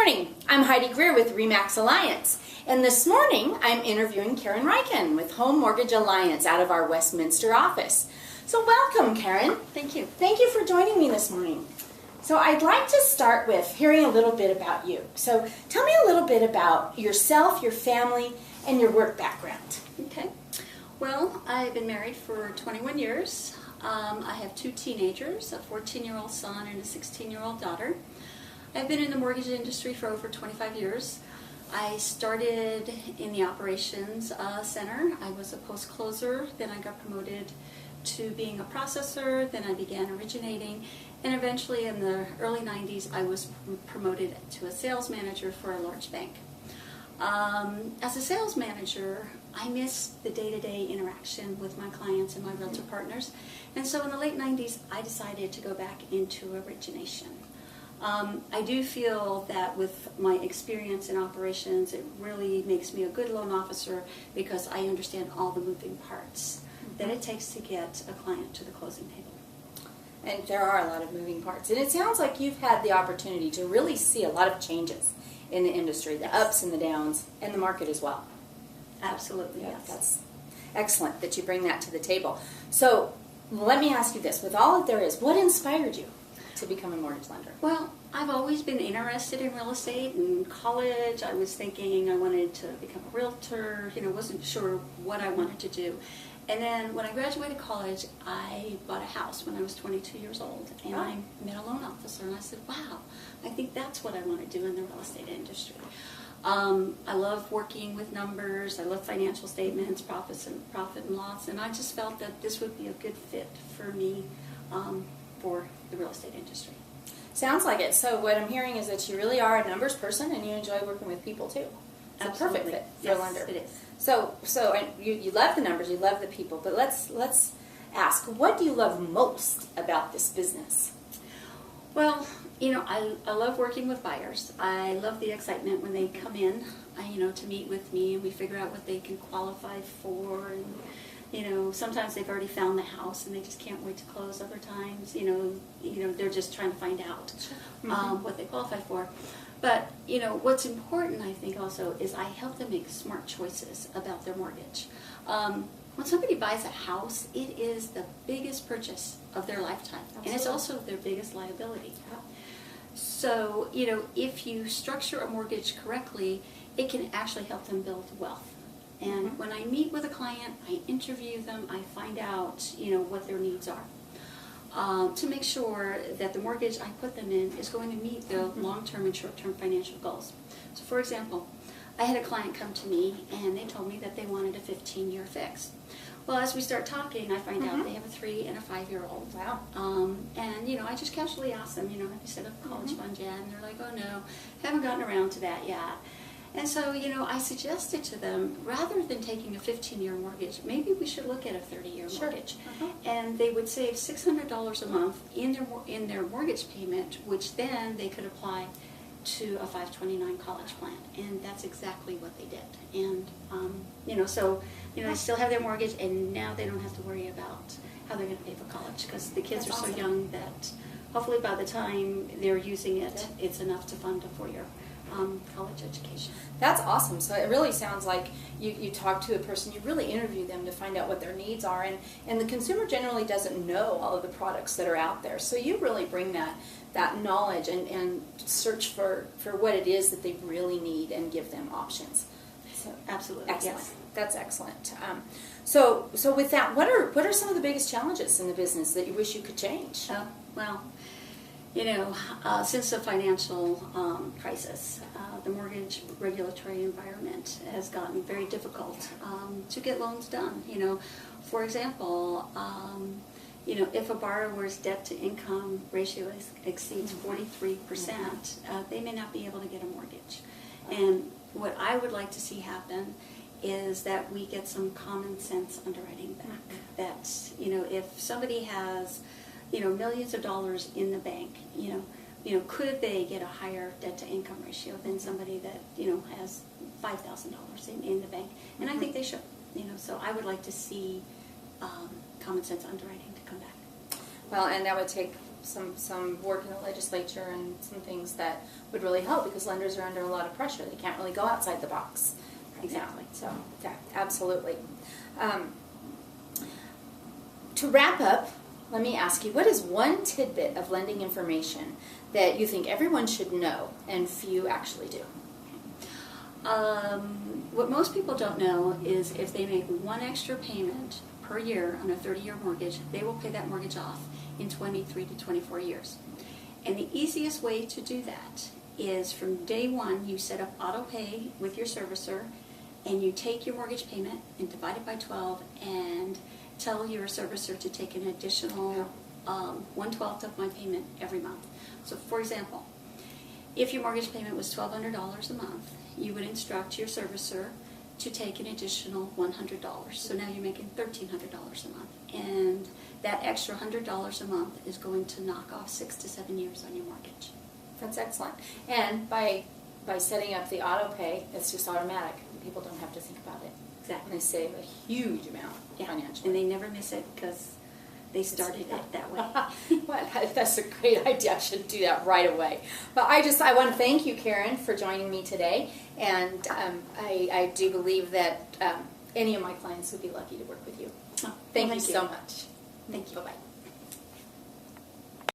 morning, I'm Heidi Greer with RE/MAX Alliance, and this morning I'm interviewing Kerrin Reichen with Home Mortgage Alliance out of our Westminster office. So welcome, Kerrin. Thank you. Thank you for joining me this morning. So I'd like to start with hearing a little bit about you. So tell me a little bit about yourself, your family, and your work background. Okay. Well, I've been married for 21 years. I have two teenagers, a 14-year-old son and a 16-year-old daughter. I've been in the mortgage industry for over 25 years. I started in the operations center. I was a post-closer, then I got promoted to being a processor, then I began originating, and eventually in the early 90s I was promoted to a sales manager for a large bank. As a sales manager, I missed the day-to-day interaction with my clients and my realtor partners, and so in the late 90s I decided to go back into origination. I do feel that with my experience in operations, it really makes me a good loan officer because I understand all the moving parts that it takes to get a client to the closing table. And there are a lot of moving parts. And it sounds like you've had the opportunity to really see a lot of changes in the industry, the ups and the downs, and the market as well. Absolutely, Yeah, yes. that's excellent that you bring that to the table. So let me ask you this. With all that there is, what inspired you to become a mortgage lender? Well, I've always been interested in real estate. In college, I was thinking I wanted to become a realtor, wasn't sure what I wanted to do. And then when I graduated college, I bought a house when I was 22 years old. And I met a loan officer and I said, wow, I think that's what I want to do in the real estate industry. I love working with numbers. I love financial statements, profit and loss. And I just felt that this would be a good fit for me for the real estate industry. Sounds like it. So what I'm hearing is that you really are a numbers person and you enjoy working with people too. It's Absolutely. a perfect fit for Yes, a lender. it is. So you love the numbers, you love the people, but let's ask, what do you love most about this business? Well, I love working with buyers. I love the excitement when they come in, to meet with me and we figure out what they can qualify for. And, sometimes they've already found the house and they just can't wait to close. Other times, they're just trying to find out what they qualify for. But, what's important, I think, also, is I help them make smart choices about their mortgage. When somebody buys a house, it is the biggest purchase of their lifetime. Absolutely. And it's also their biggest liability. Yeah. So, if you structure a mortgage correctly, it can actually help them build wealth. And when I meet with a client, I interview them, I find out, what their needs are. To make sure that the mortgage I put them in is going to meet their long-term and short-term financial goals. So for example, I had a client come to me and they told me that they wanted a 15-year fix. Well, as we start talking, I find out they have a 3- and a 5-year-old. Wow. And, I just casually ask them, have you set up a college fund yet? And they're like, oh no, haven't gotten around to that yet. And so, I suggested to them, rather than taking a 15-year mortgage, maybe we should look at a 30-year mortgage. And they would save $600 a month in their mortgage payment, which then they could apply to a 529 college plan. And that's exactly what they did. And, they still have their mortgage, and now they don't have to worry about how they're going to pay for college, because the kids are so young that hopefully by the time they're using it, it's enough to fund a 4-year college education. That's awesome. So it really sounds like you talk to a person, you really interview them to find out what their needs are, and the consumer generally doesn't know all of the products that are out there. So you really bring that knowledge and search for what it is that they really need and give them options. So absolutely. Excellent. Yes. That's excellent. So with that, what are some of the biggest challenges in the business that you wish you could change? Well, since the financial crisis, the mortgage regulatory environment has gotten very difficult to get loans done. For example, if a borrower's debt-to-income ratio exceeds 43%, they may not be able to get a mortgage. And what I would like to see happen is that we get some common sense underwriting back. That, if somebody has millions of dollars in the bank, could they get a higher debt-to-income ratio than somebody that, has $5,000 in the bank? And I think they should, so I would like to see common sense underwriting to come back. Well, and that would take some work in the legislature and some things that would really help, because lenders are under a lot of pressure. They can't really go outside the box right Exactly. now. So, yeah, absolutely. To wrap up, let me ask you, what is one tidbit of lending information that you think everyone should know and few actually do? What most people don't know is if they make one extra payment per year on a 30-year mortgage, they will pay that mortgage off in 23 to 24 years. And the easiest way to do that is from day one, you set up auto pay with your servicer, and you take your mortgage payment and divide it by 12 and tell your servicer to take an additional 1/12 of my payment every month. So for example, if your mortgage payment was $1,200 a month, you would instruct your servicer to take an additional $100. So now you're making $1,300 a month. And that extra $100 a month is going to knock off 6 to 7 years on your mortgage. That's excellent. And by setting up the auto pay, it's just automatic. People don't have to think about it. Exactly. And they save a huge amount financially. And they never miss it because they started it that way. Well, that's a great idea. I should do that right away. But I want to thank you, Kerrin, for joining me today. And I do believe that any of my clients would be lucky to work with you. Oh, Thank well, you so much. Thank you. Bye-bye.